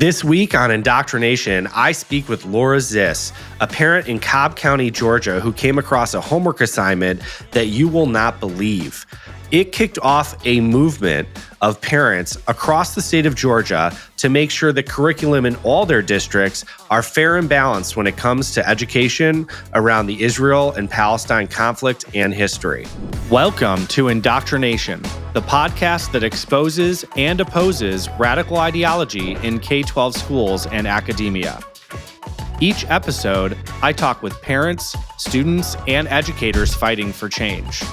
This week on Indoctrination, I speak with Laura Zhiss, a parent in Cobb County, Georgia, who came across a homework assignment that you will not believe. It kicked off a movement of parents across the state of Georgia to make sure the curriculum in all their districts are fair and balanced when it comes to education around the Israel and Palestine conflict and history. Welcome to Indoctrination, the podcast that exposes and opposes radical ideology in K-12 schools and academia. Each episode, I talk with parents, students, and educators fighting for change.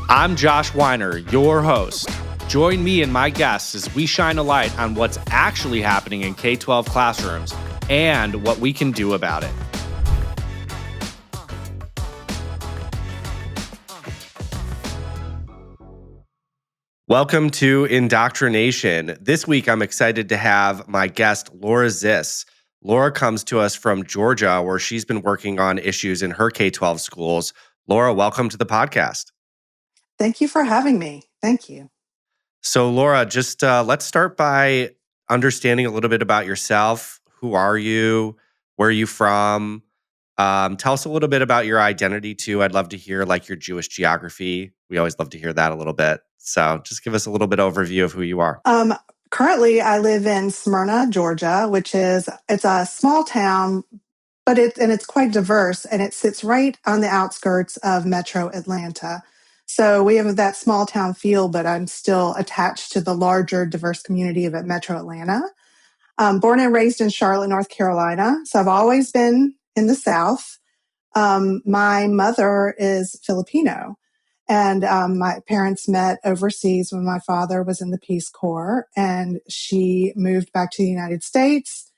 I'm Josh Weiner, your host. Join me and my guests as we shine a light on what's actually happening in K-12 classrooms and what we can do about it. Welcome to Indoctrination. This week, I'm excited to have my guest, Laura Zhiss. Laura comes to us from Georgia, where she's been working on issues in her K-12 schools. Laura, welcome to the podcast. Thank you for having me. Thank you. So, Laura, just let's start by understanding a little bit about yourself. Who are you? Where are you from? Tell us a little bit about your identity, too. I'd love to hear, your Jewish geography. We always love to hear that a little bit. So just give us a little bit overview of who you are. Currently, I live in Smyrna, Georgia, it's a small town, but it's quite diverse, and it sits right on the outskirts of Metro Atlanta. So we have that small town feel, but I'm still attached to the larger, diverse community of Metro Atlanta. Born and raised in Charlotte, North Carolina. So I've always been in the South. My mother is Filipino, and my parents met overseas when my father was in the Peace Corps, and she moved back to the United States,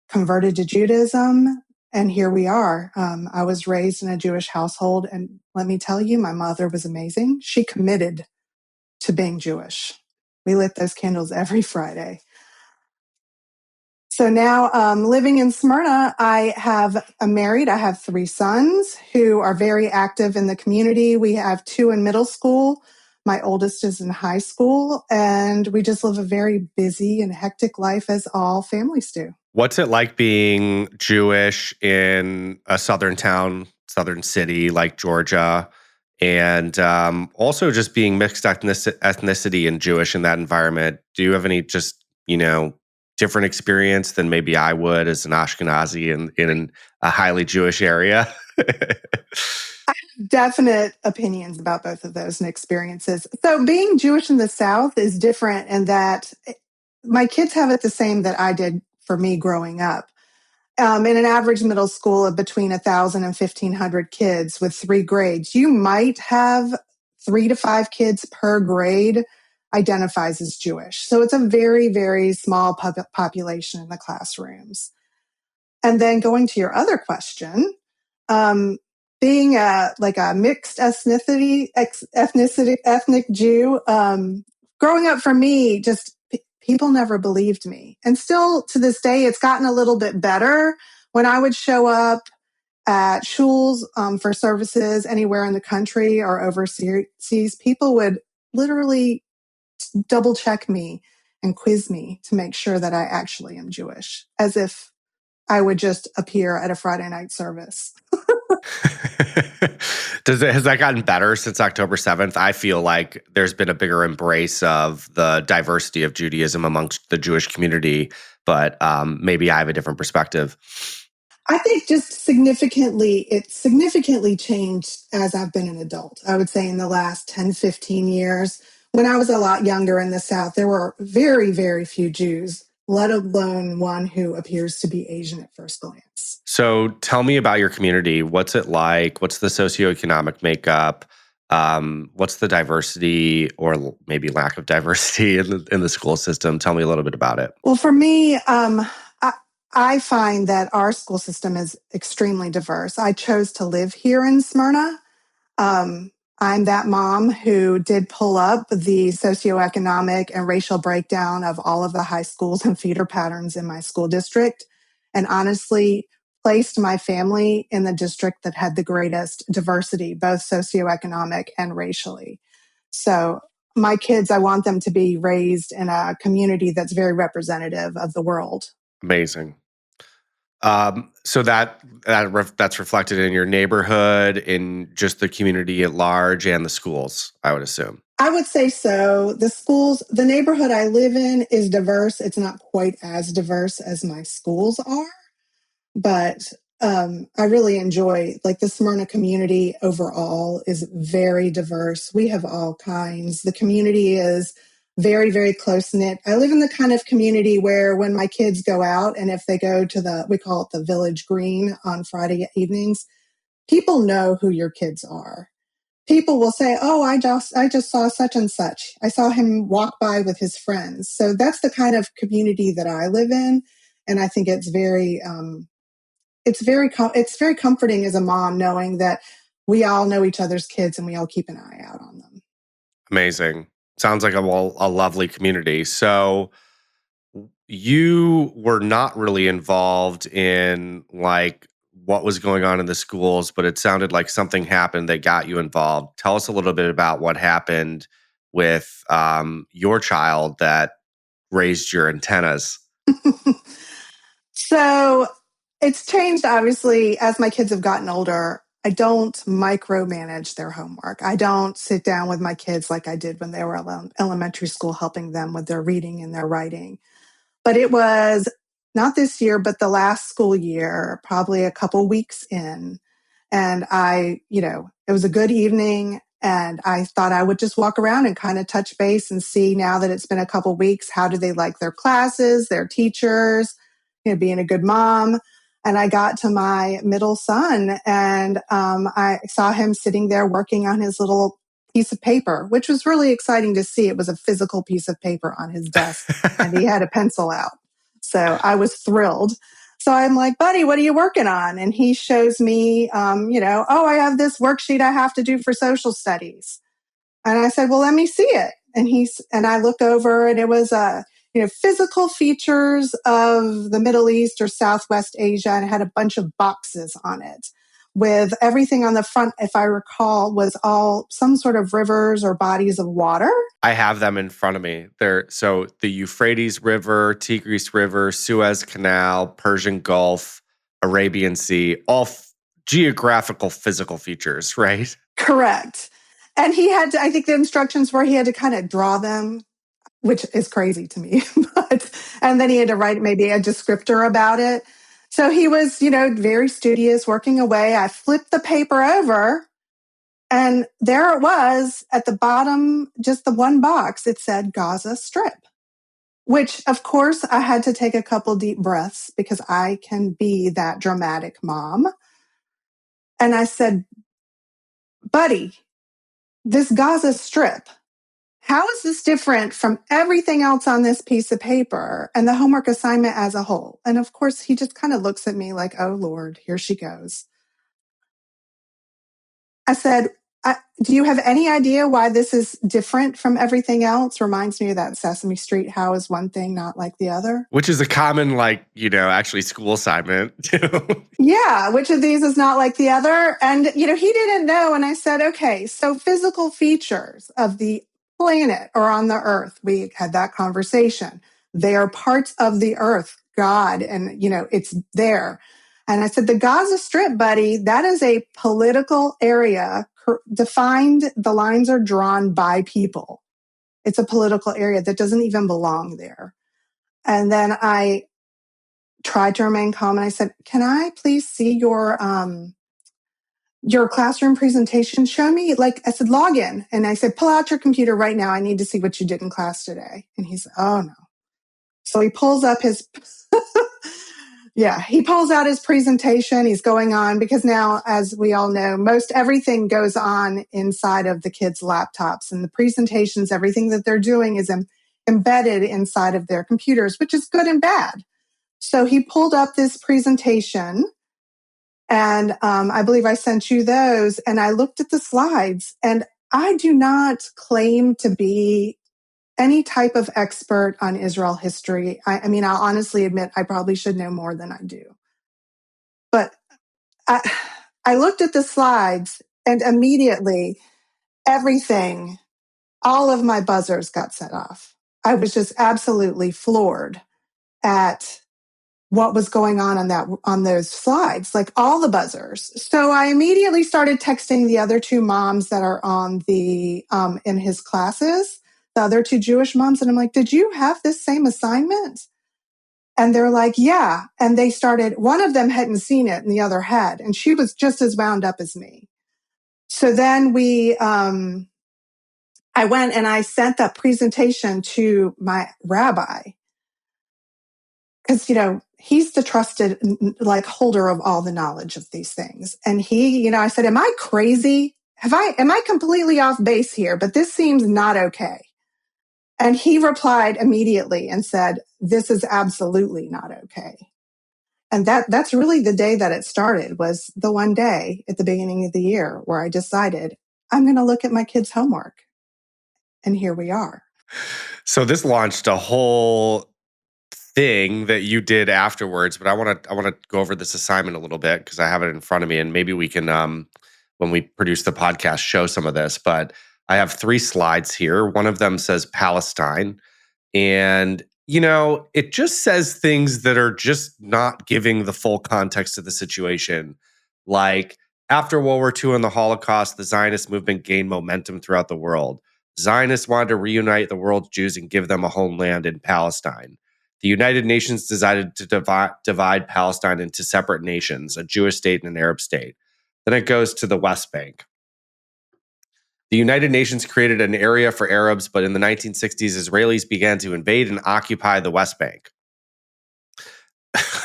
converted to Judaism, and here we are. I was raised in a Jewish household, and let me tell you, my mother was amazing. She committed to being Jewish. We lit those candles every Friday. So now, living in Smyrna, I'm married. I have 3 sons who are very active in the community. We have 2 in middle school. My oldest is in high school, and we just live a very busy and hectic life as all families do. What's it like being Jewish in a southern town, southern city like Georgia, and also just being mixed ethnicity and Jewish in that environment? Do you have any different experience than maybe I would as an Ashkenazi in a highly Jewish area? Definite opinions about both of those and experiences. So being Jewish in the South is different in that my kids have it the same that I did for me growing up. In an average middle school of between 1,000 and 1,500 kids with 3 grades, you might have 3 to 5 kids per grade identifies as Jewish. So it's a very, very small population in the classrooms. And then going to your other question, being a mixed ethnic Jew, growing up for me, just people never believed me. And still to this day, it's gotten a little bit better. When I would show up at shuls for services anywhere in the country or overseas, people would literally double check me and quiz me to make sure that I actually am Jewish, as if I would just appear at a Friday night service. Has that gotten better since October 7th? I feel like there's been a bigger embrace of the diversity of Judaism amongst the Jewish community, but maybe I have a different perspective. I think it significantly changed as I've been an adult. I would say in the last 10, 15 years. When I was a lot younger in the South, there were very, very few Jews, let alone one who appears to be Asian at first glance. So tell me about your community. What's it like? What's the socioeconomic makeup? What's the diversity or maybe lack of diversity in the school system? Tell me a little bit about it. Well, for me, I find that our school system is extremely diverse. I chose to live here in Smyrna. I'm that mom who did pull up the socioeconomic and racial breakdown of all of the high schools and feeder patterns in my school district, and honestly placed my family in the district that had the greatest diversity, both socioeconomic and racially. So my kids, I want them to be raised in a community that's very representative of the world Amazing. So that's reflected in your neighborhood, in just the community at large, and the schools, I would assume. I would say so. The neighborhood I live in is diverse. It's not quite as diverse as my schools are, but I really enjoy like the Smyrna community overall is very diverse. We have all kinds. The community is very, very close knit. I live in the kind of community where when my kids go out and if they go to we call it the Village Green on Friday evenings, people know who your kids are. People will say, "Oh, I just saw such and such. I saw him walk by with his friends." So that's the kind of community that I live in, and I think it's very comforting as a mom knowing that we all know each other's kids and we all keep an eye out on them. Amazing. Sounds like a lovely community. So you were not really involved in like what was going on in the schools, but it sounded like something happened that got you involved. Tell us a little bit about what happened with your child that raised your antennas. So it's changed obviously as my kids have gotten older. I don't micromanage their homework. I don't sit down with my kids like I did when they were elementary school, helping them with their reading and their writing. But it was not this year, but the last school year, probably a couple weeks in. And it was a good evening. And I thought I would just walk around and kind of touch base and see now that it's been a couple weeks, how do they like their classes, their teachers, being a good mom. And I got to my middle son and I saw him sitting there working on his little piece of paper, which was really exciting to see. It was a physical piece of paper on his desk and he had a pencil out. So I was thrilled. So I'm like, buddy, what are you working on? And he shows me, oh, I have this worksheet I have to do for social studies. And I said, well, let me see it. And I look over and it was physical features of the Middle East or Southwest Asia, and it had a bunch of boxes on it with everything on the front, if I recall, was all some sort of rivers or bodies of water. I have them in front of me. So the Euphrates River, Tigris River, Suez Canal, Persian Gulf, Arabian Sea, all geographical physical features, right? Correct. And he had to, I think the instructions were he had to kind of draw them, which is crazy to me. And then he had to write maybe a descriptor about it. So he was, very studious, working away. I flipped the paper over and there it was at the bottom, just the one box. It said Gaza Strip, which of course I had to take a couple deep breaths because I can be that dramatic mom. And I said, buddy, this Gaza Strip, how is this different from everything else on this piece of paper and the homework assignment as a whole? And of course, he just kind of looks at me like, oh, Lord, here she goes. I said, do you have any idea why this is different from everything else? Reminds me of that Sesame Street, how is one thing not like the other? Which is a common, actually school assignment too. Yeah, which of these is not like the other? And, he didn't know. And I said, okay, so physical features of the planet or on the earth, we had that conversation. They are parts of the earth, God, and, it's there. And I said, the Gaza Strip, buddy, that is a political area defined. The lines are drawn by people. It's a political area that doesn't even belong there. And then I tried to remain calm and I said, can I please see your classroom presentation? Show me, I said, log in. And I said, pull out your computer right now. I need to see what you did in class today. And he said, oh no. So he pulls up his, he pulls out his presentation. He's going on because now, as we all know, most everything goes on inside of the kids' laptops and the presentations, everything that they're doing is embedded inside of their computers, which is good and bad. So he pulled up this presentation and I believe I sent you those and I looked at the slides and I do not claim to be any type of expert on Israel history. I mean, I'll honestly admit I probably should know more than I do. But I looked at the slides and immediately everything, all of my buzzers got set off. I was just absolutely floored at what was going on those slides, like all the buzzers. So I immediately started texting the other two moms that are on the in his classes, the other two Jewish moms, and I'm like, did you have this same assignment? And they're like, yeah. And they started, one of them hadn't seen it and the other had, and she was just as wound up as me. So then I went and I sent that presentation to my rabbi, because he's the trusted like holder of all the knowledge of these things. And he, I said, am I crazy? Am I completely off base here? But this seems not okay. And he replied immediately and said, this is absolutely not okay. And that's really the day that it started, was the one day at the beginning of the year where I decided I'm going to look at my kids' homework. And here we are. So this launched a whole thing that you did afterwards, but I want to go over this assignment a little bit because I have it in front of me, and maybe we can when we produce the podcast show some of this. But I have 3 slides here. One of them says Palestine, and it just says things that are just not giving the full context of the situation. Like, after World War II and the Holocaust, the Zionist movement gained momentum throughout the world. Zionists wanted to reunite the world's Jews and give them a homeland in Palestine. The United Nations decided to divide Palestine into separate nations, a Jewish state and an Arab state. Then it goes to the West Bank. The United Nations created an area for Arabs, but in the 1960s, Israelis began to invade and occupy the West Bank.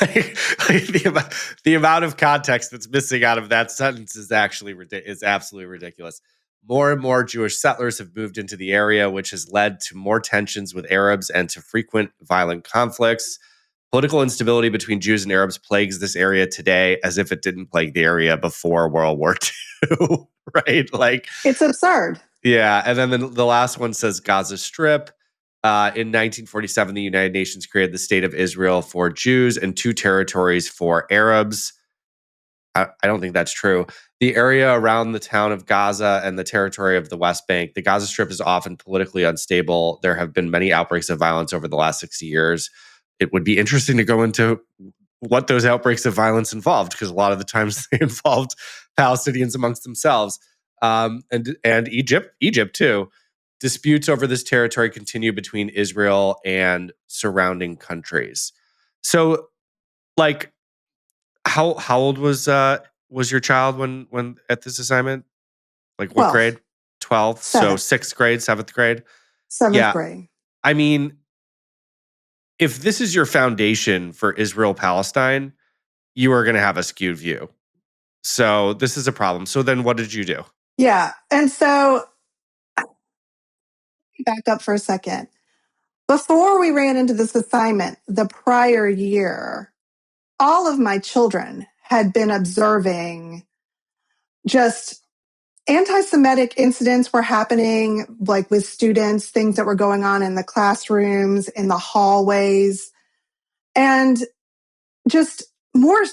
The amount of context that's missing out of that sentence is absolutely ridiculous. More and more Jewish settlers have moved into the area, which has led to more tensions with Arabs and to frequent violent conflicts. Political instability between Jews and Arabs plagues this area today, as if it didn't plague the area before World War II, right? Like, it's absurd. Yeah, and then the last one says Gaza Strip. In 1947, the United Nations created the State of Israel for Jews and 2 territories for Arabs. I don't think that's true. The area around the town of Gaza and the territory of the West Bank, the Gaza Strip is often politically unstable. There have been many outbreaks of violence over the last 60 years. It would be interesting to go into what those outbreaks of violence involved, because a lot of the times they involved Palestinians amongst themselves, and Egypt too. Disputes over this territory continue between Israel and surrounding countries. So, like, how old was your child when at this assignment? Like, what 12. grade? 12. So 6th grade, 7th grade. 7th grade. I mean, if this is your foundation for Israel Palestine, you are going to have a skewed view. So this is a problem. So then what did you do? Yeah. And so back up for a second. Before we ran into this assignment, the prior year, all of my children had been observing just anti-Semitic incidents were happening, like with students, things that were going on in the classrooms, in the hallways, and just more.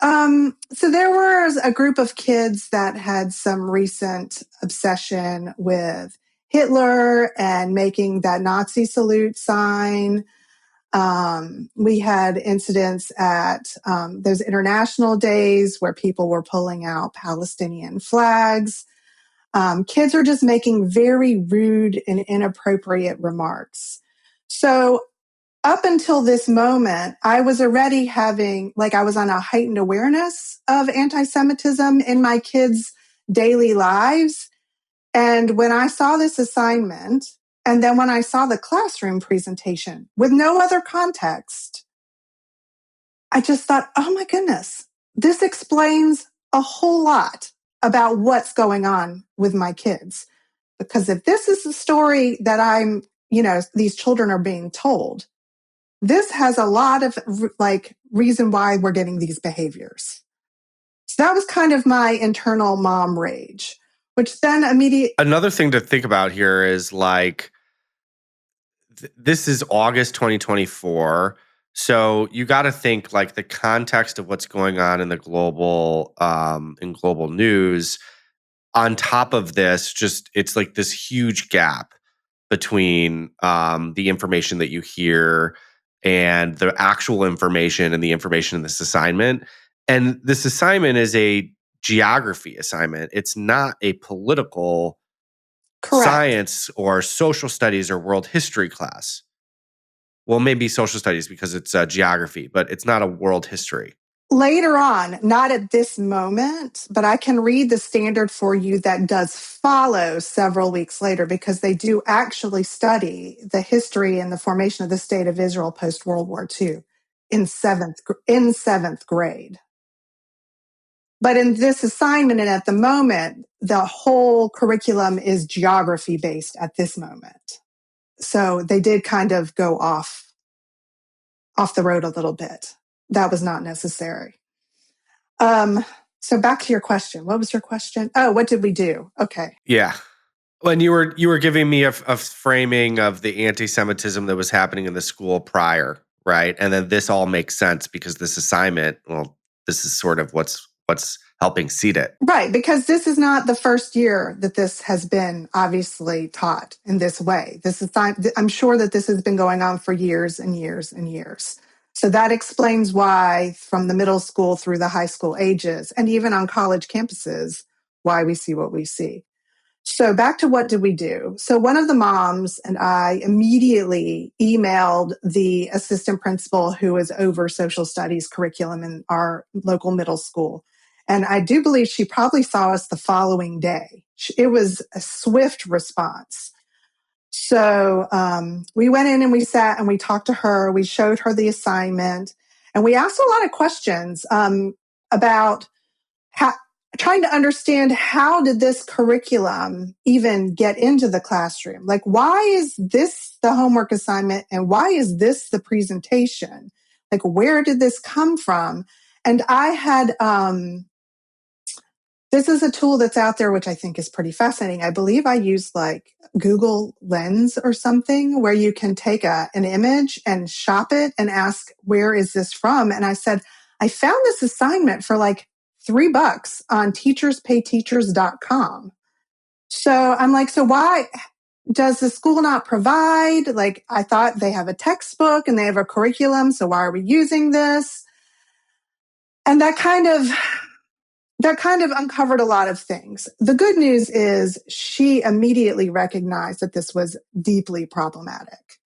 So there was a group of kids that had some recent obsession with Hitler and making that Nazi salute sign. We had incidents at those international days where people were pulling out Palestinian flags. Kids are just making very rude and inappropriate remarks. So up until this moment, I was already I was on a heightened awareness of anti-Semitism in my kids' daily lives. And when I saw this assignment, and then when I saw the classroom presentation with no other context, I just thought, oh my goodness, this explains a whole lot about what's going on with my kids. Because if this is the story that these children are being told, this has a lot of reason why we're getting these behaviors. So that was kind of my internal mom rage, which then immediately. Another thing to think about here is this is August 2024. So you got to think like the context of what's going on in the global news. On top of this, it's like this huge gap between the information that you hear and the actual information and the information in this assignment. And this assignment is a geography assignment. It's not a political Correct. science or social studies or world history class. Well, maybe social studies because it's geography, but it's not a world history. Later on, not at this moment, but I can read the standard for you that does follow several weeks later, because they do actually study the history and the formation of the state of Israel post World War II in seventh grade. But in this assignment and at the moment, the whole curriculum is geography based at this moment. So they did kind of go off the road a little bit. That was not necessary. So back to your question. What was your question? Oh, what did we do? Okay. Yeah. When you were giving me a framing of the anti-Semitism that was happening in the school prior, right? And then this all makes sense because this assignment, well, this is sort of what's helping seed it. Right, because this is not the first year that this has been obviously taught in this way. I'm sure that this has been going on for years and years and years. So that explains why from the middle school through the high school ages, and even on college campuses, why we see what we see. So back to what did we do? So one of the moms and I immediately emailed the assistant principal who is over social studies curriculum in our local middle school. And I do believe she probably saw us the following day. It was a swift response. So we went in and we sat and we talked to her. We showed her the assignment and we asked a lot of questions about how, trying to understand how did this curriculum even get into the classroom? Like, why is this the homework assignment and why is this the presentation? Like, where did this come from? And I had, this is a tool that's out there, which I think is pretty fascinating. I believe I used like Google Lens or something where you can take an image and shop it and ask, where is this from? And I said, I found this assignment for like $3 on teacherspayteachers.com. So I'm like, so why does the school not provide? Like, I thought they have a textbook and they have a curriculum. So why are we using this? And that kind of uncovered a lot of things. The good news is she immediately recognized that this was deeply problematic.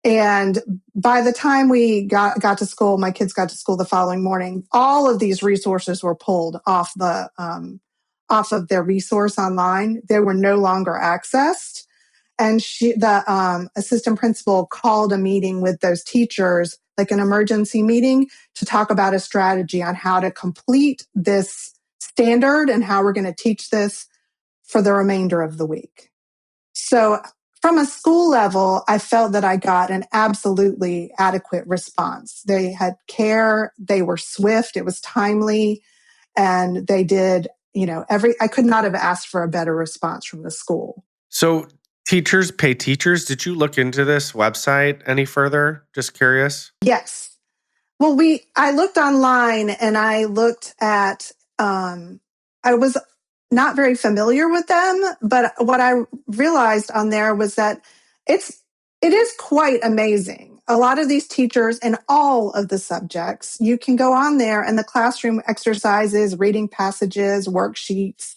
And by the time we got to school, my kids got to school the following morning, all of these resources were pulled off of their resource online. They were no longer accessed. And the assistant principal called a meeting with those teachers, like an emergency meeting, to talk about a strategy on how to complete this standard and how we're going to teach this for the remainder of the week. So from a school level, I felt that I got an absolutely adequate response. They had care, they were swift, it was timely, and they did, I could not have asked for a better response from the school. So Teachers Pay Teachers, did you look into this website any further? Just curious. Yes. Well, I looked online and I looked at, I was not very familiar with them, but what I realized on there was that it is quite amazing. A lot of these teachers in all of the subjects, you can go on there and the classroom exercises, reading passages, worksheets,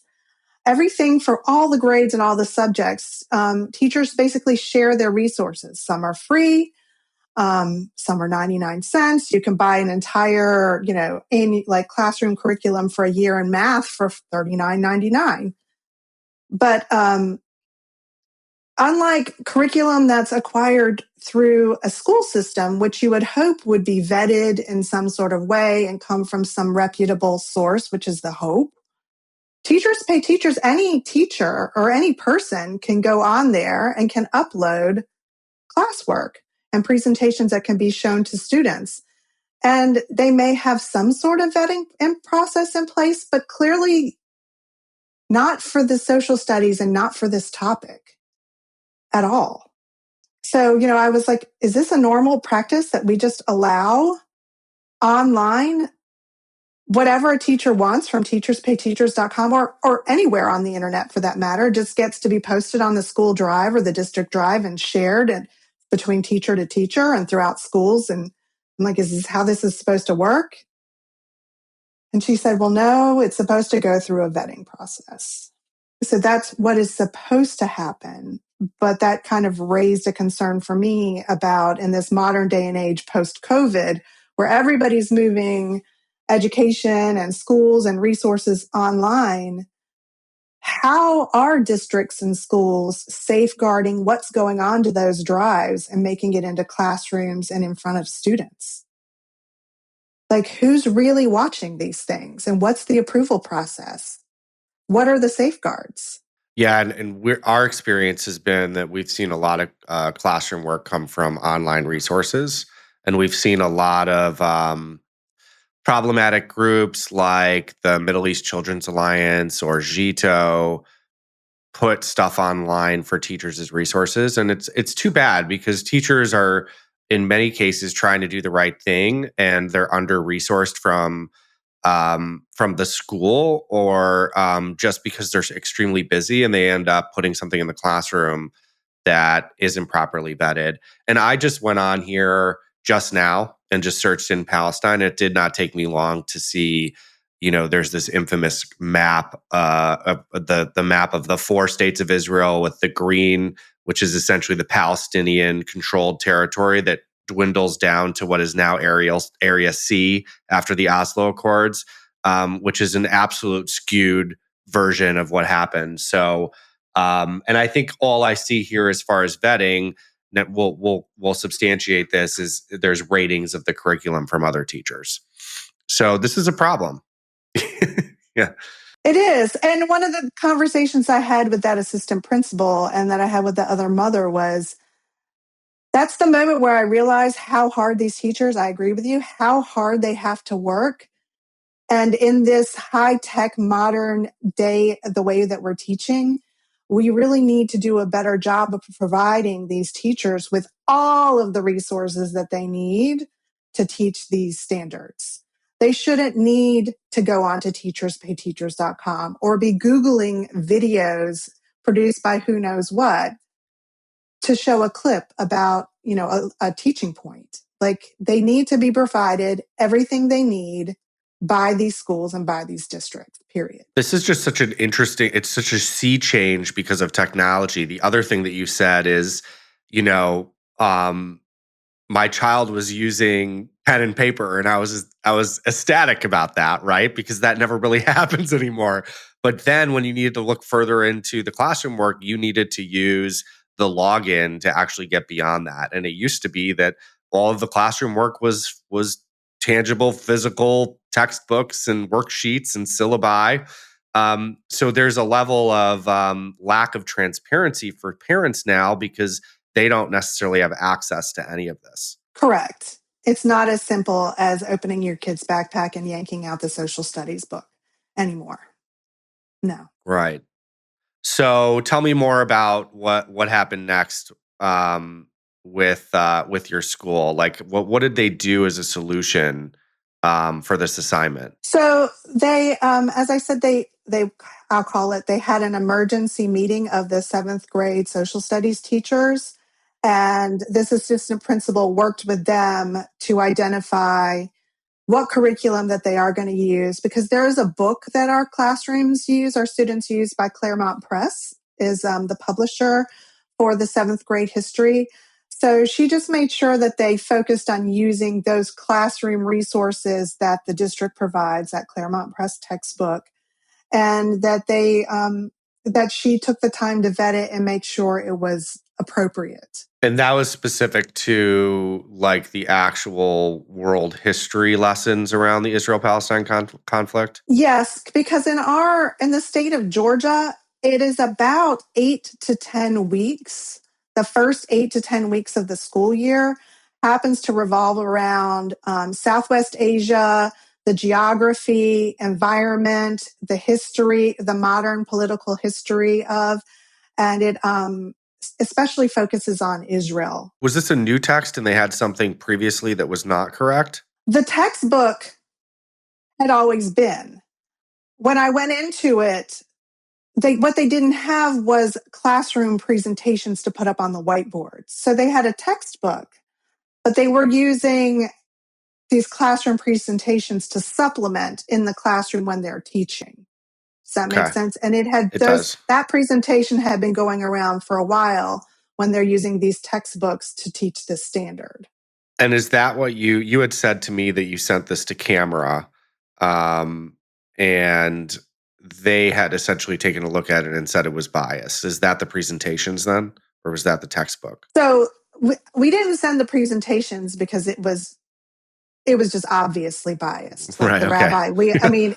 everything for all the grades and all the subjects. Teachers basically share their resources. Some are free. Some are 99 cents. You can buy an entire, like classroom curriculum for a year in math for $39.99. But unlike curriculum that's acquired through a school system, which you would hope would be vetted in some sort of way and come from some reputable source, which is the hope, Teachers Pay Teachers, any teacher or any person can go on there and can upload classwork and presentations that can be shown to students. And they may have some sort of vetting and process in place, but clearly not for the social studies and not for this topic at all. So, I was like, is this a normal practice that we just allow online? Whatever a teacher wants from teacherspayteachers.com or anywhere on the internet for that matter just gets to be posted on the school drive or the district drive and shared. And between teacher to teacher and throughout schools. And I'm like, is this how this is supposed to work? And she said, well, no, it's supposed to go through a vetting process. So that's what is supposed to happen. But that kind of raised a concern for me about in this modern day and age post-COVID, where everybody's moving education and schools and resources online. How are districts and schools safeguarding what's going on to those drives and making it into classrooms and in front of students? Like, who's really watching these things and what's the approval process? What are the safeguards? Yeah, and our experience has been that we've seen a lot of classroom work come from online resources, and we've seen a lot of problematic groups like the Middle East Children's Alliance or Zhito put stuff online for teachers as resources, and it's too bad because teachers are in many cases trying to do the right thing, and they're under resourced from the school or just because they're extremely busy and they end up putting something in the classroom that isn't properly vetted. And I just went on here just now and just searched in Palestine. It did not take me long to see, there's this infamous map, of the map of the 4 states of Israel with the green, which is essentially the Palestinian controlled territory that dwindles down to what is now Area C after the Oslo Accords, which is an absolute skewed version of what happened. So, and I think all I see here as far as vetting that will substantiate this is there's ratings of the curriculum from other teachers. So this is a problem. Yeah. It is. And one of the conversations I had with that assistant principal and that I had with the other mother was that's the moment where I realized how hard these teachers, I agree with you, how hard they have to work. And in this high-tech, modern day, the way that we're teaching, we really need to do a better job of providing these teachers with all of the resources that they need to teach these standards. They shouldn't need to go on to teacherspayteachers.com or be Googling videos produced by who knows what to show a clip about, a teaching point. Like, they need to be provided everything they need by these schools and by these districts, period. This is just it's such a sea change because of technology. The other thing that you said is, you know, um, my child was using pen and paper, and I was ecstatic about that, right? Because that never really happens anymore. But then when you needed to look further into the classroom work, you needed to use the login to actually get beyond that. And it used to be that all of the classroom work was tangible, physical textbooks and worksheets and syllabi. So there's a level of lack of transparency for parents now because they don't necessarily have access to any of this. Correct. It's not as simple as opening your kid's backpack and yanking out the social studies book anymore. No. Right. So tell me more about what happened next with your school. Like what did they do as a solution for this assignment? So they, as I said, I'll call it, they had an emergency meeting of the 7th grade social studies teachers. And this assistant principal worked with them to identify what curriculum that they are going to use, because there is a book that our classrooms use, our students use by Claremont Press, is the publisher for the 7th grade history. So she just made sure that they focused on using those classroom resources that the district provides, that Claremont Press textbook, and that that she took the time to vet it and make sure it was appropriate. And that was specific to like the actual world history lessons around the Israel-Palestine conflict? Yes, because in the state of Georgia, it is about 8 to 10 weeks. The first 8 to 10 weeks of the school year happens to revolve around Southwest Asia, the geography, environment, the history, the modern political history of, and it especially focuses on Israel. Was this a new text and they had something previously that was not correct? The textbook had always been. When I went into it, what they didn't have was classroom presentations to put up on the whiteboard. So they had a textbook, but they were using these classroom presentations to supplement in the classroom when they're teaching. Does that make Okay. sense? And it had It does. that presentation had been going around for a while when they're using these textbooks to teach this standard. And is that what you had said to me that you sent this to camera, and they had essentially taken a look at it and said it was biased? Is that the presentations then, or was that the textbook? So we didn't send the presentations because it was just obviously biased. Like Right. the Okay. rabbi,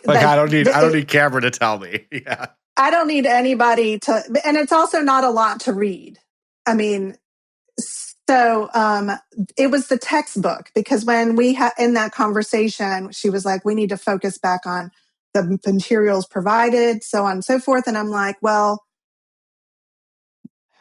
Like I don't need camera to tell me. Yeah. I don't need anybody to, and it's also not a lot to read. I mean, so it was the textbook, because when we had in that conversation, she was like, we need to focus back on the materials provided, so on and so forth. And I'm like, well,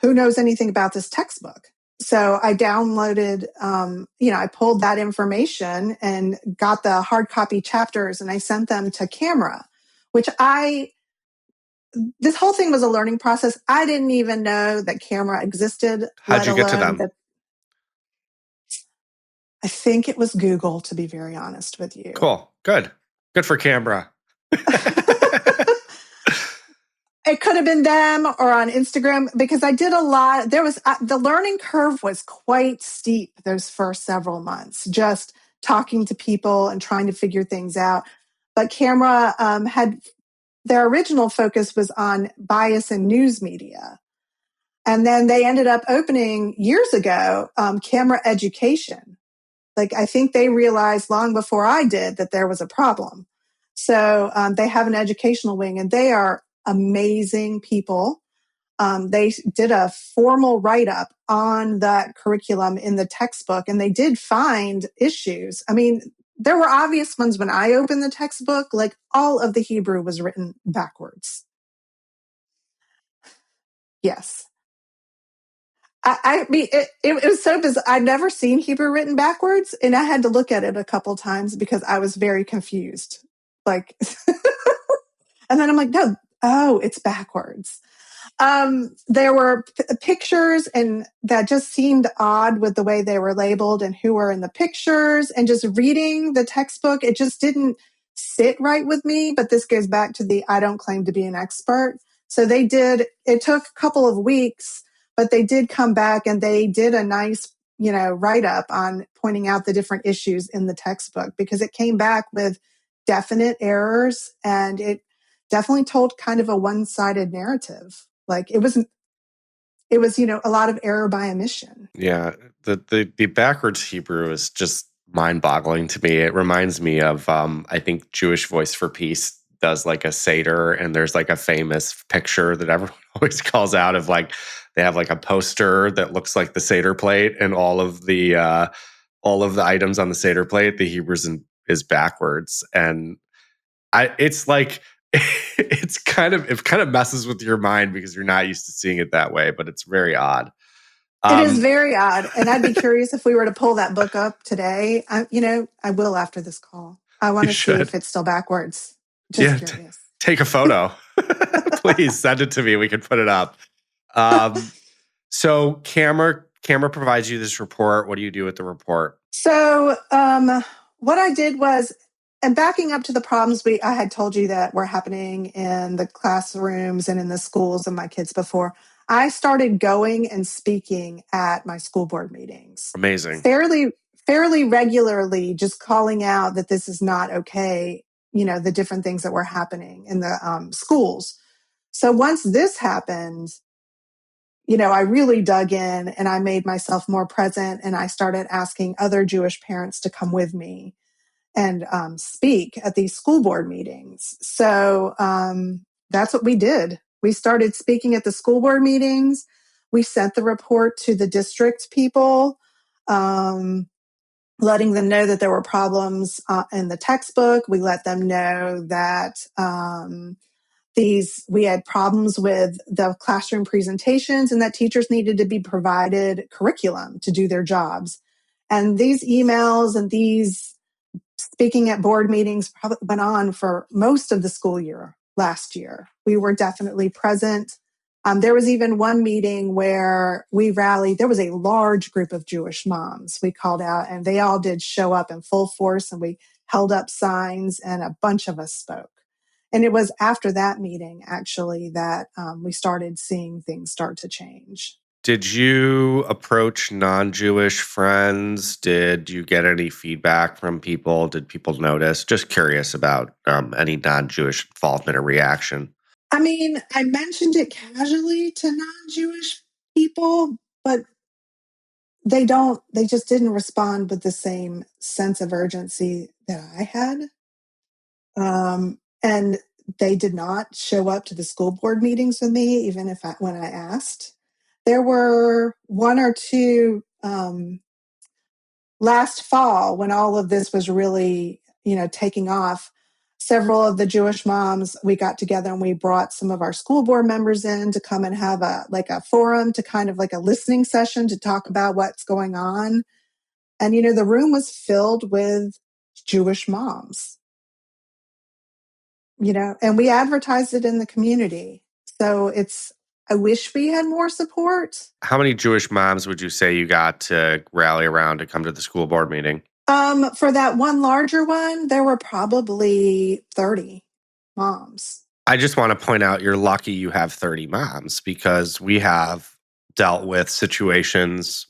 who knows anything about this textbook? So I downloaded, I pulled that information and got the hard copy chapters and I sent them to camera, which this whole thing was a learning process. I didn't even know that camera existed, How'd let you get to alone them? that. I think it was Google, to be very honest with you. Cool. Good for camera. It could have been them or on Instagram, because I did a lot. The learning curve was quite steep those first several months, just talking to people and trying to figure things out. But Camera had their original focus was on bias in news media. And then they ended up opening years ago, Camera Education. Like, I think they realized long before I did that there was a problem. So they have an educational wing, and they are amazing people. They did a formal write-up on that curriculum in the textbook, and they did find issues. I mean, there were obvious ones when I opened the textbook, like all of the Hebrew was written backwards. Yes. I mean, it was so bizarre. I'd never seen Hebrew written backwards, and I had to look at it a couple times because I was very confused. Like, and then I'm like, no, oh, it's backwards. There were pictures, and that just seemed odd with the way they were labeled and who were in the pictures. And just reading the textbook, it just didn't sit right with me. But this goes back to the I don't claim to be an expert. So it took a couple of weeks, but they did come back and they did a nice, write up on pointing out the different issues in the textbook, because it came back with definite errors, and it definitely told kind of a one-sided narrative. Like it was, a lot of error by omission. Yeah, the backwards Hebrew is just mind-boggling to me. It reminds me of I think Jewish Voice for Peace does like a Seder, and there's like a famous picture that everyone always calls out of, like they have like a poster that looks like the Seder plate, and all of the items on the Seder plate, the Hebrews is backwards, and it's like it kind of messes with your mind because you're not used to seeing it that way, but it's very odd. It is very odd. And I'd be curious if we were to pull that book up today. I will after this call. I want You to see should. if it's still backwards. Just curious. Take a photo. Please send it to me. We can put it up. So camera provides you this report. What do you do with the report? So what I did was, and backing up to the problems I had told you that were happening in the classrooms and in the schools of my kids before, I started going and speaking at my school board meetings. Amazing. Fairly regularly, just calling out that this is not okay, the different things that were happening in the schools. So once this happened, I really dug in and I made myself more present, and I started asking other Jewish parents to come with me and speak at these school board meetings. So that's what we did. We started speaking at the school board meetings. We sent the report to the district people, letting them know that there were problems in the textbook. We let them know that we had problems with the classroom presentations and that teachers needed to be provided curriculum to do their jobs. And these emails and these speaking at board meetings probably went on for most of the school year last year. we were definitely present. There was even one meeting where we rallied. There was a large group of Jewish moms we called out, and they all did show up in full force, and we held up signs, and a bunch of us spoke. And it was after that meeting, actually, that we started seeing things start to change. Did you approach non-Jewish friends? Did you get any feedback from people? Did people notice? Just curious about any non-Jewish involvement or reaction. I mean, I mentioned it casually to non-Jewish people, but they just didn't respond with the same sense of urgency that I had. And they did not show up to the school board meetings with me, even when I asked. There were one or two last fall when all of this was really, taking off. Several of the Jewish moms, we got together and we brought some of our school board members in to come and have a forum, to kind of like a listening session to talk about what's going on. And, the room was filled with Jewish moms, and we advertised it in the community. So I wish we had more support. How many Jewish moms would you say you got to rally around to come to the school board meeting? For that one larger one, there were probably 30 moms. I just want to point out you're lucky you have 30 moms, because we have dealt with situations.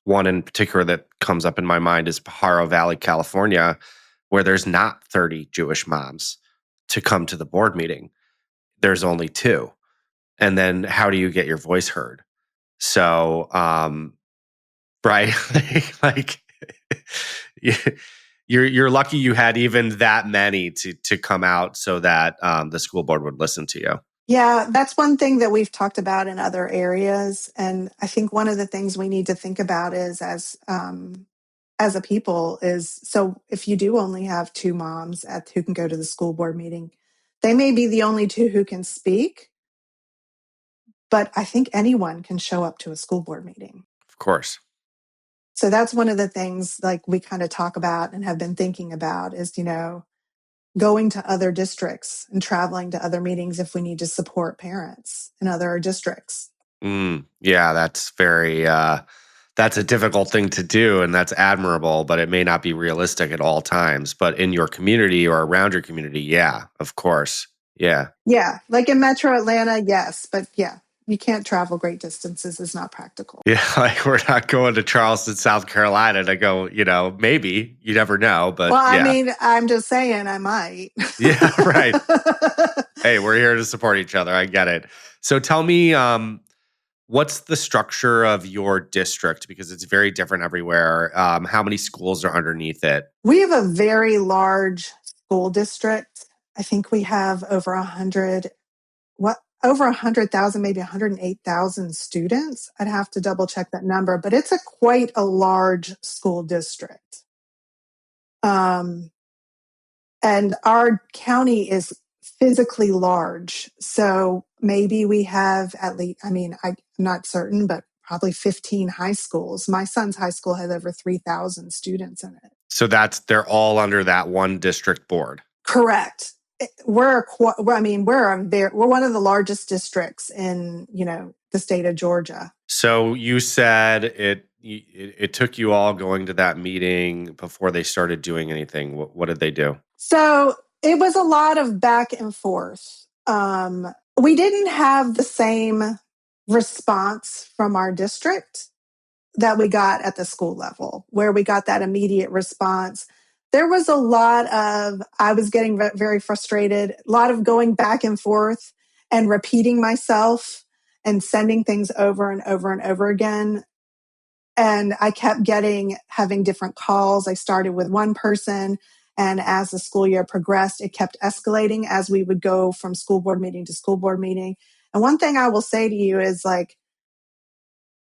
One in particular that comes up in my mind is Pajaro Valley, California, where there's not 30 Jewish moms to come to the board meeting. There's only 2. And then how do you get your voice heard? So, right, like you're lucky you had even that many to come out so that the school board would listen to you. Yeah, that's one thing that we've talked about in other areas. And I think one of the things we need to think about is as a people is, so if you do only have 2 moms who can go to the school board meeting, they may be the only 2 who can speak, but I think anyone can show up to a school board meeting. Of course. So that's one of the things like we kind of talk about and have been thinking about is, going to other districts and traveling to other meetings if we need to support parents in other districts. Yeah, that's that's a difficult thing to do, and that's admirable, but it may not be realistic at all times. But in your community or around your community, yeah, of course. Yeah. Yeah, like in Metro Atlanta, yes, but yeah, you can't travel great distances. It's not practical. Yeah, like we're not going to Charleston, South Carolina to go, maybe. You never know, but Well, I yeah. mean, I'm just saying I might. Yeah, right. Hey, we're here to support each other. I get it. So tell me, what's the structure of your district? Because it's very different everywhere. How many schools are underneath it? We have a very large school district. I think we have over 100,000, maybe 108,000 students. I'd have to double check that number, but it's quite a large school district. And our county is physically large. So maybe we have at least, I'm not certain, but probably 15 high schools. My son's high school has over 3,000 students in it. So they're all under that one district board. Correct. We're one of the largest districts in, the state of Georgia. So you said it took you all going to that meeting before they started doing anything. What did they do? So it was a lot of back and forth. We didn't have the same response from our district that we got at the school level, where we got that immediate response. There was a lot of, I was getting very frustrated, a lot of going back and forth and repeating myself and sending things over and over and over again. And I kept having different calls. I started with one person, and as the school year progressed, it kept escalating as we would go from school board meeting to school board meeting. And one thing I will say to you is, like,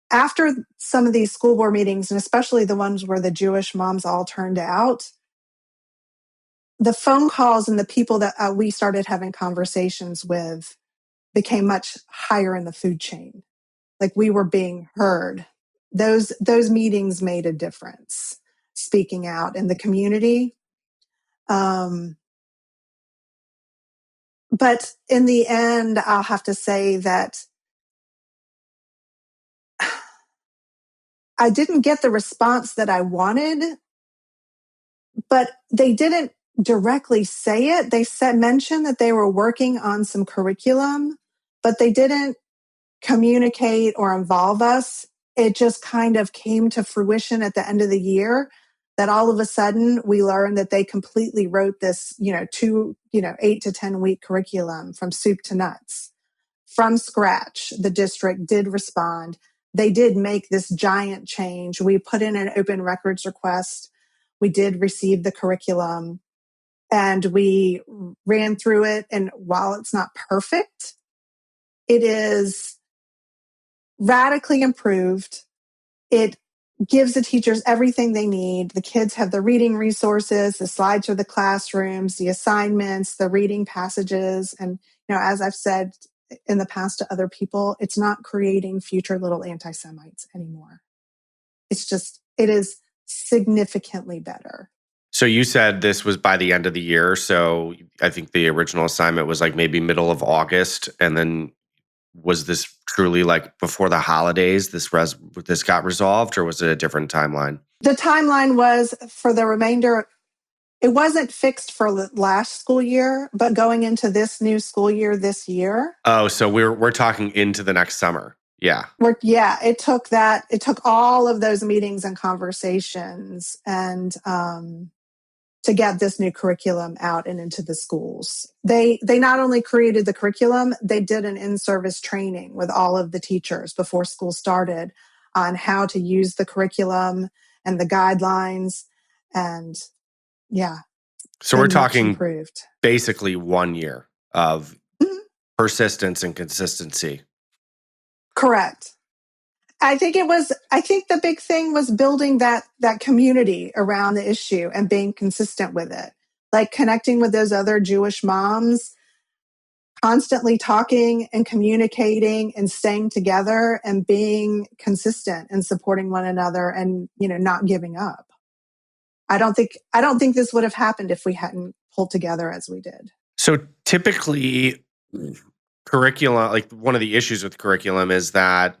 after some of these school board meetings, and especially the ones where the Jewish moms all turned out, the phone calls and the people that we started having conversations with became much higher in the food chain. Like, we were being heard. Those meetings made a difference, speaking out in the community. But in the end, I'll have to say that I didn't get the response that I wanted, but they didn't directly say it. They mentioned that they were working on some curriculum, but they didn't communicate or involve us. It just kind of came to fruition at the end of the year that all of a sudden we learned that they completely wrote this, 8 to 10 week curriculum from soup to nuts from scratch. The district did respond. They did make this giant change. We put in an open records request. We did receive the curriculum and we ran through it. And while it's not perfect, it is radically improved. It gives the teachers everything they need. The kids have the reading resources, the slides for the classrooms, the assignments, the reading passages. And, as I've said in the past to other people, it's not creating future little anti-Semites anymore. It is significantly better. So you said this was by the end of the year. So I think the original assignment was like maybe middle of August. And then was this truly like before the holidays, this got resolved, or was it a different timeline? The timeline was for the remainder. It wasn't fixed for last school year, but going into this new school year this year. Oh, so we're talking into the next summer. Yeah. It took all of those meetings and conversations and to get this new curriculum out and into the schools. They not only created the curriculum, they did an in-service training with all of the teachers before school started on how to use the curriculum and the guidelines. And yeah. So we're talking basically 1 year of persistence and consistency. Correct. I think the big thing was building that community around the issue and being consistent with it. Like connecting with those other Jewish moms, constantly talking and communicating and staying together and being consistent and supporting one another and, not giving up. I don't think this would have happened if we hadn't pulled together as we did. So typically curriculum, like one of the issues with curriculum is that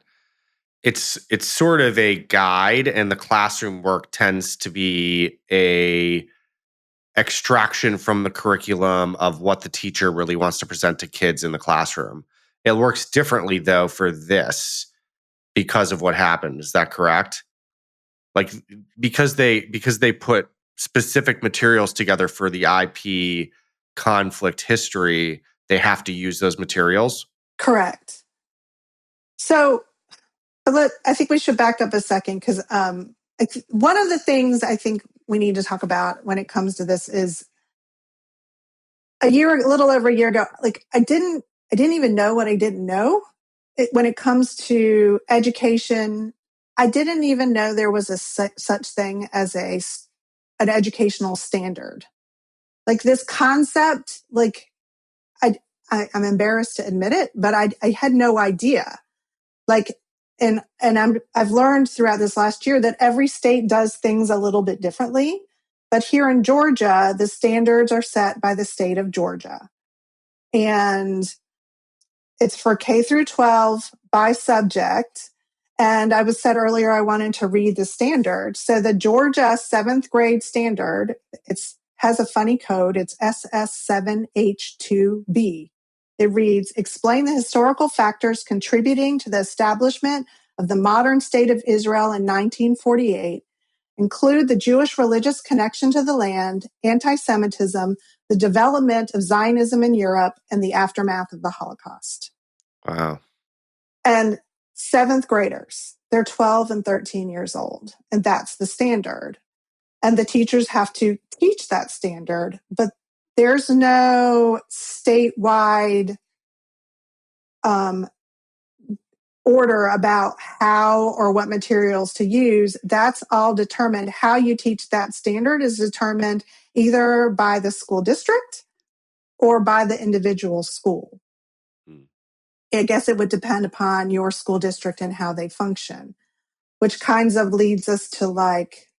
it's sort of a guide, and the classroom work tends to be a extraction from the curriculum of what the teacher really wants to present to kids in the classroom. It works differently though for this because of what happened. Is that correct? Like because they put specific materials together for the IP conflict history, they have to use those materials? Correct. So I think we should back up a second because one of the things I think we need to talk about when it comes to this is a little over a year ago, like I didn't even know what I didn't know when it comes to education. I didn't even know there was a such thing as an educational standard. Like this concept, like I'm embarrassed to admit it, but I had no idea. Like, and I've learned throughout this last year that every state does things a little bit differently. But here in Georgia, the standards are set by the state of Georgia. And it's for K through 12 by subject. And I was said earlier, I wanted to read the standard. So the Georgia 7th grade standard, has a funny code. It's SS7H2B. It reads, explain the historical factors contributing to the establishment of the modern state of Israel in 1948, include the Jewish religious connection to the land, anti-Semitism, the development of Zionism in Europe, and the aftermath of the Holocaust. Wow. And 7th graders, they're 12 and 13 years old, and that's the standard. And the teachers have to teach that standard, but there's no statewide order about how or what materials to use. That's all determined. How you teach that standard is determined either by the school district or by the individual school. I guess it would depend upon your school district and how they function, which kinds of leads us to like,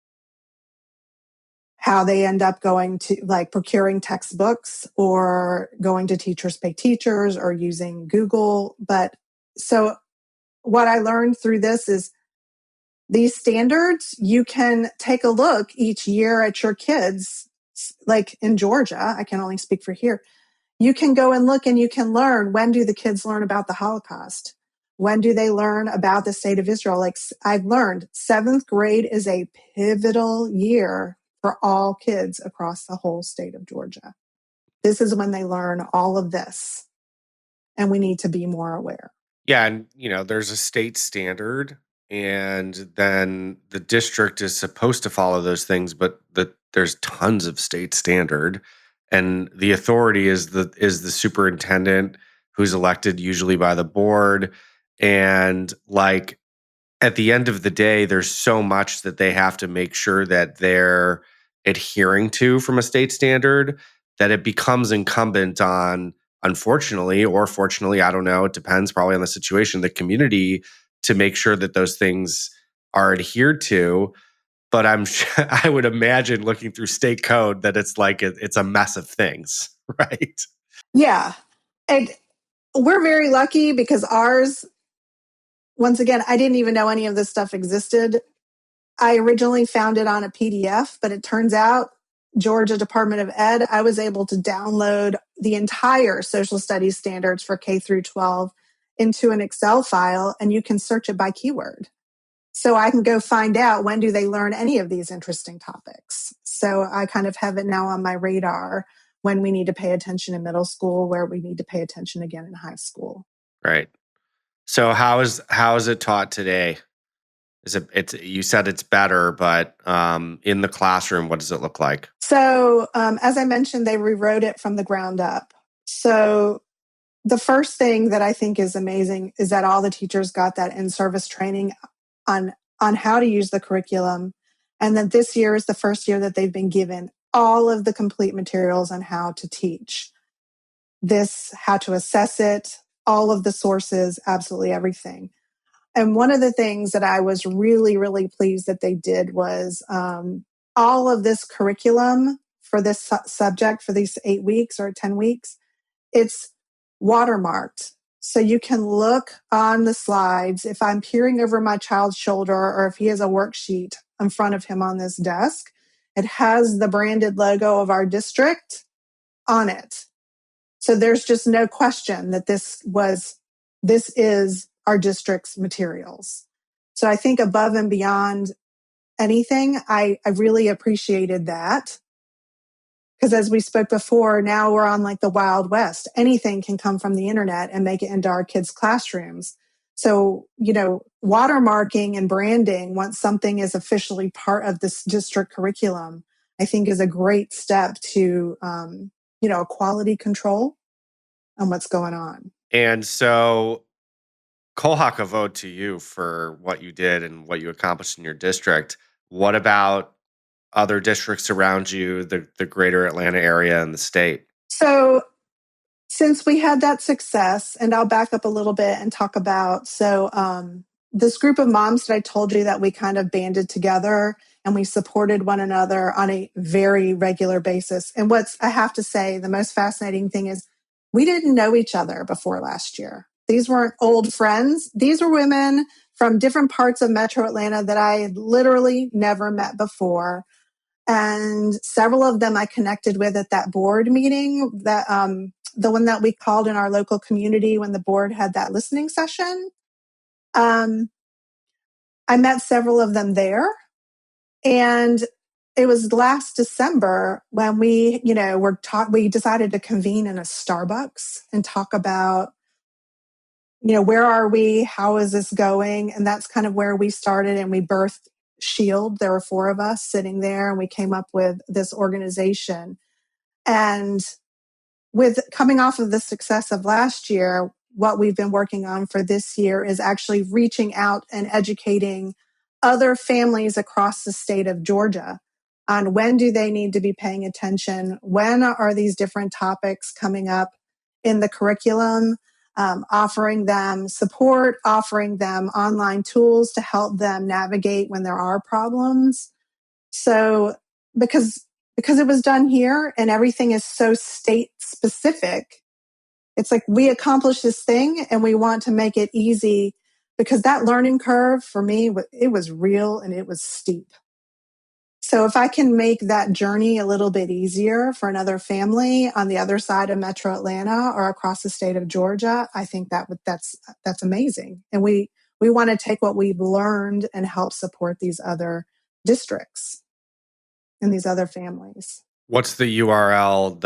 how they end up going to like procuring textbooks or going to Teachers Pay Teachers or using Google. But so what I learned through this is these standards, you can take a look each year at your kids, like in Georgia, I can only speak for here. You can go and look and you can learn, when do the kids learn about the Holocaust? When do they learn about the state of Israel? Like I've learned 7th grade is a pivotal year for all kids across the whole state of Georgia. This is when they learn all of this, and we need to be more aware. Yeah, and there's a state standard, and then the district is supposed to follow those things, but there's tons of state standard, and the authority is the superintendent, who's elected usually by the board, and like at the end of the day, there's so much that they have to make sure that they're adhering to from a state standard, that it becomes incumbent on, unfortunately or fortunately, I don't know, it depends probably on the situation, the community, to make sure that those things are adhered to. But I would imagine, looking through state code, that it's like it's a mess of things, right? Yeah. And we're very lucky because ours, once again, I didn't even know any of this stuff existed. I originally found it on a PDF, but it turns out Georgia Department of Ed, I was able to download the entire social studies standards for K through 12 into an Excel file, and you can search it by keyword. So I can go find out, when do they learn any of these interesting topics. So I kind of have it now on my radar, when we need to pay attention in middle school, where we need to pay attention again in high school. Right. So how is it taught today? You said it's better, but in the classroom, what does it look like? So as I mentioned, they rewrote it from the ground up. So the first thing that I think is amazing is that all the teachers got that in-service training on how to use the curriculum. And that this year is the first year that they've been given all of the complete materials on how to teach this, how to assess it, all of the sources, absolutely everything. And one of the things that I was really, really pleased that they did was all of this curriculum for this subject for these 8 weeks or 10 weeks, it's watermarked. So you can look on the slides. If I'm peering over my child's shoulder, or if he has a worksheet in front of him on this desk, it has the branded logo of our district on it. So there's just no question that this is our district's materials. So I think above and beyond anything, I really appreciated that. Because as we spoke before, now we're on like the Wild West. Anything can come from the internet and make it into our kids' classrooms. So, watermarking and branding, once something is officially part of this district curriculum, I think is a great step to, quality control on what's going on. And so, Kol hakavod to you for what you did and what you accomplished in your district. What about other districts around you, the greater Atlanta area and the state? So since we had that success, and I'll back up a little bit and talk about, this group of moms that I told you that we kind of banded together and we supported one another on a very regular basis. And I have to say, the most fascinating thing is we didn't know each other before last year. These weren't old friends. These were women from different parts of Metro Atlanta that I had literally never met before. And several of them I connected with at that board meeting, that the one that we called in our local community when the board had that listening session. I met several of them there. And it was last December when we decided to convene in a Starbucks and talk about, where are we? How is this going? And that's kind of where we started, and we birthed S.H.I.E.L.D. There were 4 of us sitting there, and we came up with this organization. And with coming off of the success of last year, what we've been working on for this year is actually reaching out and educating other families across the state of Georgia on, when do they need to be paying attention? When are these different topics coming up in the curriculum? Offering them support, offering them online tools to help them navigate when there are problems. So, because because it was done here and everything is so state specific. It's like we accomplished this thing and we want to make it easy, because that learning curve for me, it was real and it was steep. So if I can make that journey a little bit easier for another family on the other side of Metro Atlanta or across the state of Georgia, I think that's amazing. And we want to take what we've learned and help support these other districts and these other families. What's the URL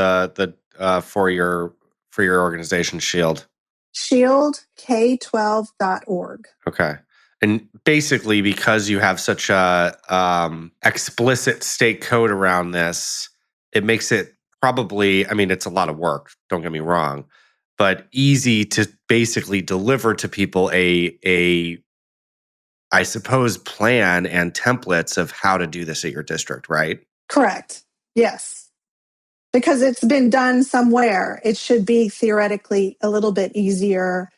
for your organization, Shield? SHIELDK12.org. Okay. And basically, because you have such a explicit state code around this, it makes it probably, I mean, it's a lot of work, don't get me wrong, but easy to basically deliver to people I suppose, plan and templates of how to do this at your district, right? Correct. Yes. Because it's been done somewhere, it should be theoretically a little bit easier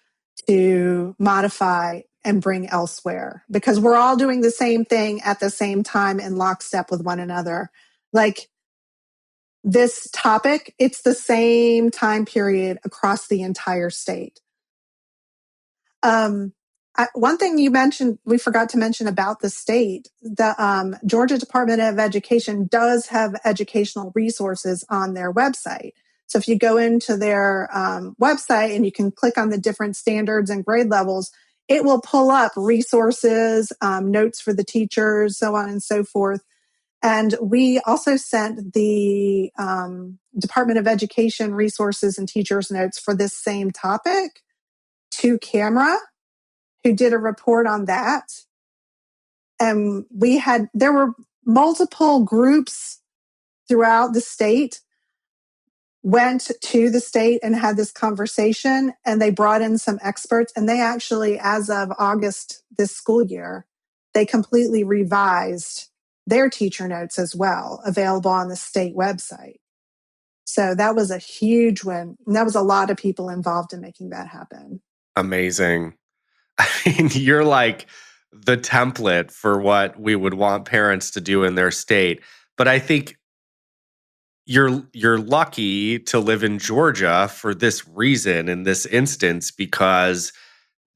to modify and bring elsewhere, because we're all doing the same thing at the same time in lockstep with one another. Like this topic, it's the same time period across the entire state. One thing you mentioned, we forgot to mention about the state, the Georgia Department of Education does have educational resources on their website. So if you go into their website and you can click on the different standards and grade levels, it will pull up resources, notes for the teachers, so on and so forth. And we also sent the Department of Education resources and teachers' notes for this same topic to Camera, who did a report on that. And there were multiple groups throughout the state went to the state and had this conversation, and they brought in some experts, and they actually, as of August this school year, they completely revised their teacher notes as well, available on the state website. So that was a huge win. And that was a lot of people involved in making that happen. Amazing. I mean, you're like the template for what we would want parents to do in their state. But I think you're lucky to live in Georgia for this reason, in this instance, because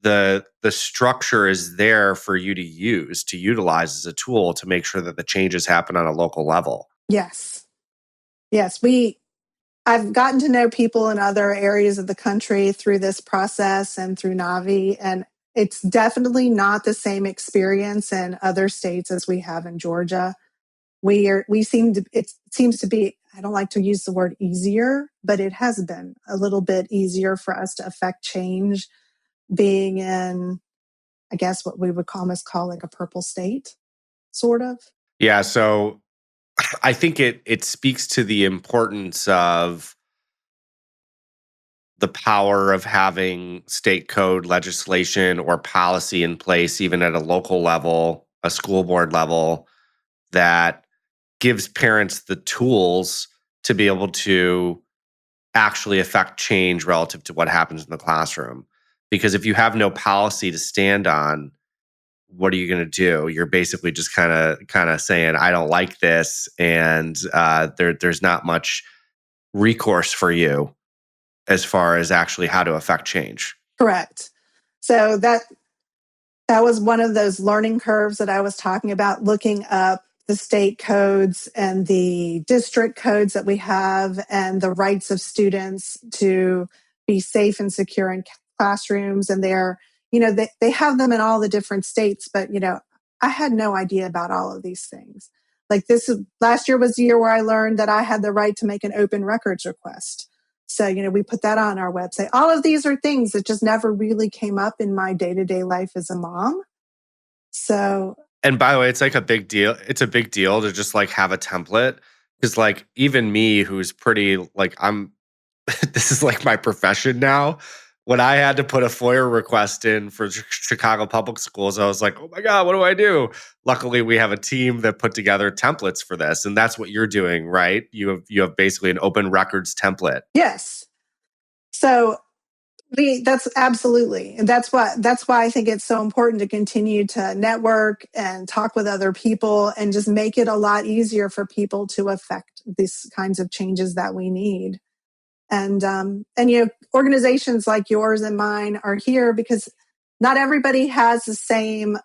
the structure is there for you to utilize as a tool to make sure that the changes happen on a local level. Yes. Yes. I've gotten to know people in other areas of the country through this process and through Navi, and it's definitely not the same experience in other states as we have in Georgia. It seems to be, I don't like to use the word easier, but it has been a little bit easier for us to affect change being in, I guess, what we would almost call like a purple state, sort of. Yeah, so I think it speaks to the importance of the power of having state code legislation or policy in place, even at a local level, a school board level, that gives parents the tools to be able to actually affect change relative to what happens in the classroom. Because if you have no policy to stand on, what are you going to do? You're basically just kind of saying, "I don't like this," and there's not much recourse for you as far as actually how to affect change. Correct. So that was one of those learning curves that I was talking about, looking up the state codes and the district codes that we have and the rights of students to be safe and secure in classrooms. And they have them in all the different states, but, I had no idea about all of these things. Like last year was the year where I learned that I had the right to make an open records request. So, we put that on our website. All of these are things that just never really came up in my day-to-day life as a mom. So, And by the way, it's like a big deal. It's a big deal to just like have a template, because like even me, who's pretty like this is like my profession now. When I had to put a FOIA request in for Chicago public schools, I was like, "Oh my god, what do I do?" Luckily, we have a team that put together templates for this, and that's what you're doing, right? You have basically an open records template. yes. So That's absolutely. And that's why I think it's so important to continue to network and talk with other people and just make it a lot easier for people to affect these kinds of changes that we need. And organizations like yours and mine are here because not everybody has the same,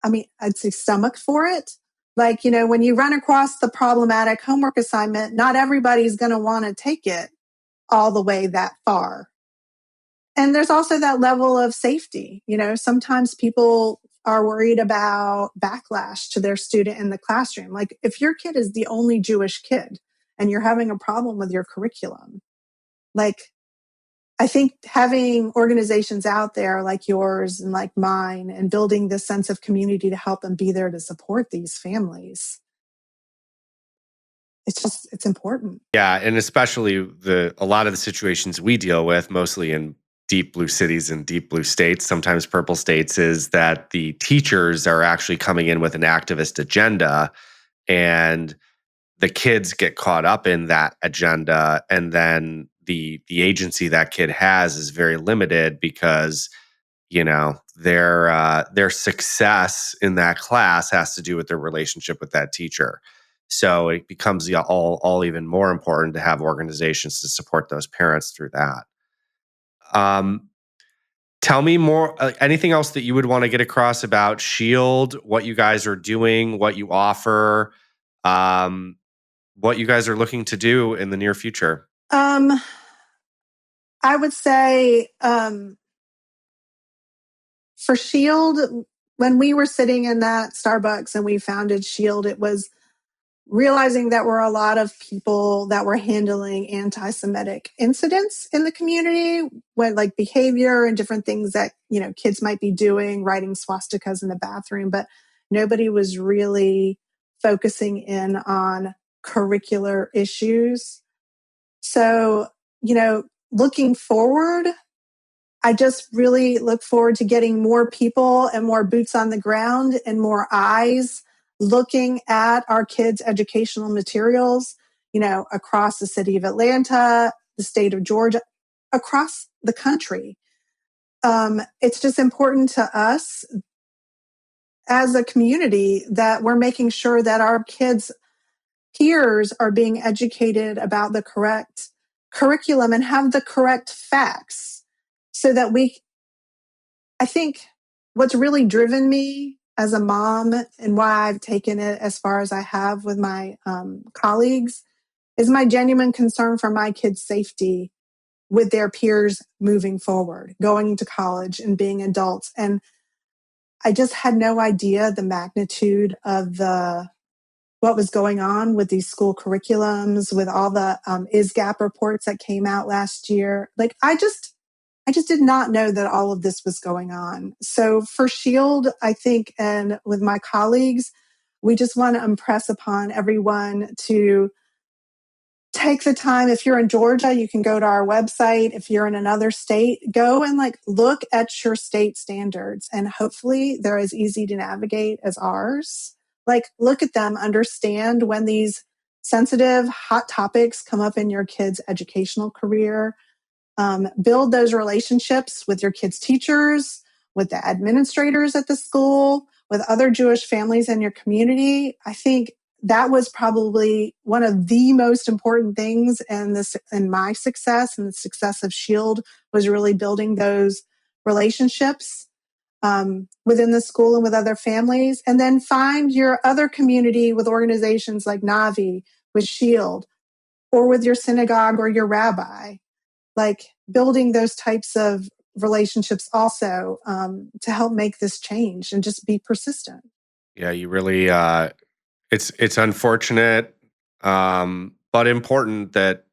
I mean, I'd say stomach for it. Like, when you run across the problematic homework assignment, not everybody's going to want to take it all the way that far. And there's also that level of safety. Sometimes people are worried about backlash to their student in the classroom. Like if your kid is the only Jewish kid and you're having a problem with your curriculum, like I think having organizations out there like yours and like mine and building this sense of community to help them be there to support these families, it's important. Yeah, and especially a lot of the situations we deal with, mostly in deep blue cities and deep blue states, sometimes purple states, is that the teachers are actually coming in with an activist agenda, and the kids get caught up in that agenda, and then the agency that kid has is very limited because their success in that class has to do with their relationship with that teacher. So it becomes all even more important to have organizations to support those parents through that. um, Tell me more, anything else that you would want to get across about Shield, what you guys are doing, what you offer, um, what you guys are looking to do in the near future. um I would say, for Shield, when we were sitting in that Starbucks and we founded Shield, it was realizing that were a lot of people that were handling anti-Semitic incidents in the community, when like behavior and different things that kids might be doing, writing swastikas in the bathroom, but nobody was really focusing in on curricular issues. So, looking forward, I just really look forward to getting more people and more boots on the ground and more eyes looking at our kids' educational materials, across the city of Atlanta, the state of Georgia, across the country. It's just important to us as a community that we're making sure that our kids' peers are being educated about the correct curriculum and have the correct facts so that I think what's really driven me as a mom and why I've taken it as far as I have with my colleagues is my genuine concern for my kids' safety with their peers moving forward, going to college and being adults. And I just had no idea the magnitude of what was going on with these school curriculums, with all the ISGAP reports that came out last year. Like I just did not know that all of this was going on. So for Shield, I think, and with my colleagues, we just want to impress upon everyone to take the time. If you're in Georgia, you can go to our website. If you're in another state, go and look at your state standards, and hopefully they're as easy to navigate as ours. Look at them, understand when these sensitive, hot topics come up in your kid's educational career. Build those relationships with your kids' teachers, with the administrators at the school, with other Jewish families in your community. I think that was probably one of the most important things in my success and the success of Shield was really building those relationships within the school and with other families. And then find your other community with organizations like Navi, with Shield, or with your synagogue or your rabbi, building those types of relationships also to help make this change and just be persistent. Yeah, you really it's unfortunate, but important that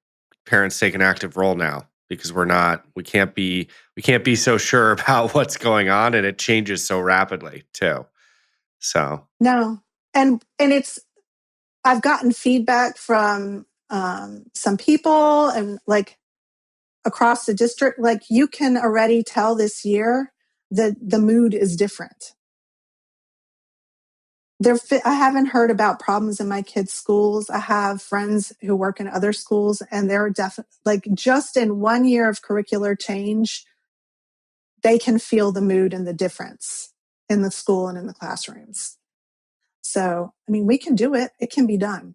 parents take an active role now, because we can't be so sure about what's going on, and it changes so rapidly too. So No, and it's I've gotten feedback from some people and across the district. You can already tell this year that the mood is different. I haven't heard about problems in my kids' schools. I have friends who work in other schools, and they're definitely like just in 1 year of curricular change, they can feel the mood and the difference in the school and in the classrooms. So, I mean, we can do it. It can be done.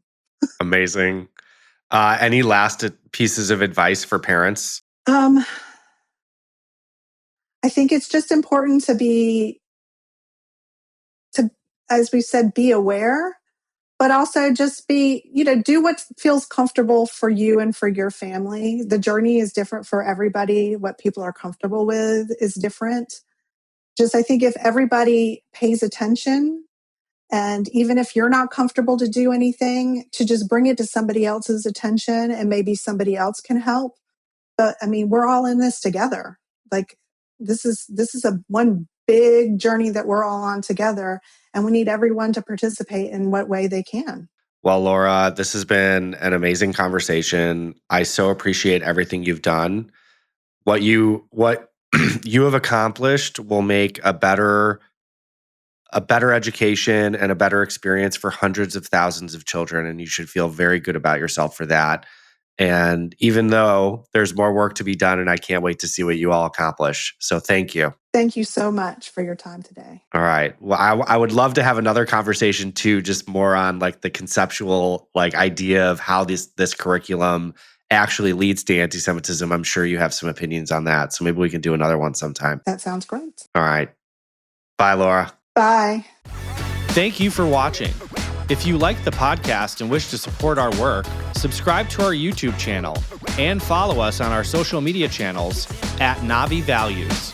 Amazing. Any last pieces of advice for parents? I think it's just important to, as we said, be aware, but also just do what feels comfortable for you and for your family. The journey is different for everybody. What people are comfortable with is different. Just, I think if everybody pays attention, and even if you're not comfortable to do anything, to just bring it to somebody else's attention and maybe somebody else can help. But I mean, we're all in this together. Like this is a one big journey that we're all on together, and we need everyone to participate in what way they can. Well, Laura, this has been an amazing conversation. I so appreciate everything you've done. What you you have accomplished will make a better education and a better experience for hundreds of thousands of children, and you should feel very good about yourself for that. And even though there's more work to be done, and I can't wait to see what you all accomplish. So thank you. Thank you so much for your time today. All right. Well, I would love to have another conversation too, just more on like the conceptual like idea of how this curriculum actually leads to anti-Semitism. I'm sure you have some opinions on that. So maybe we can do another one sometime. That sounds great. All right. Bye, Laura. Bye. Thank you for watching. If you like the podcast and wish to support our work, subscribe to our YouTube channel and follow us on our social media channels at Navi Values.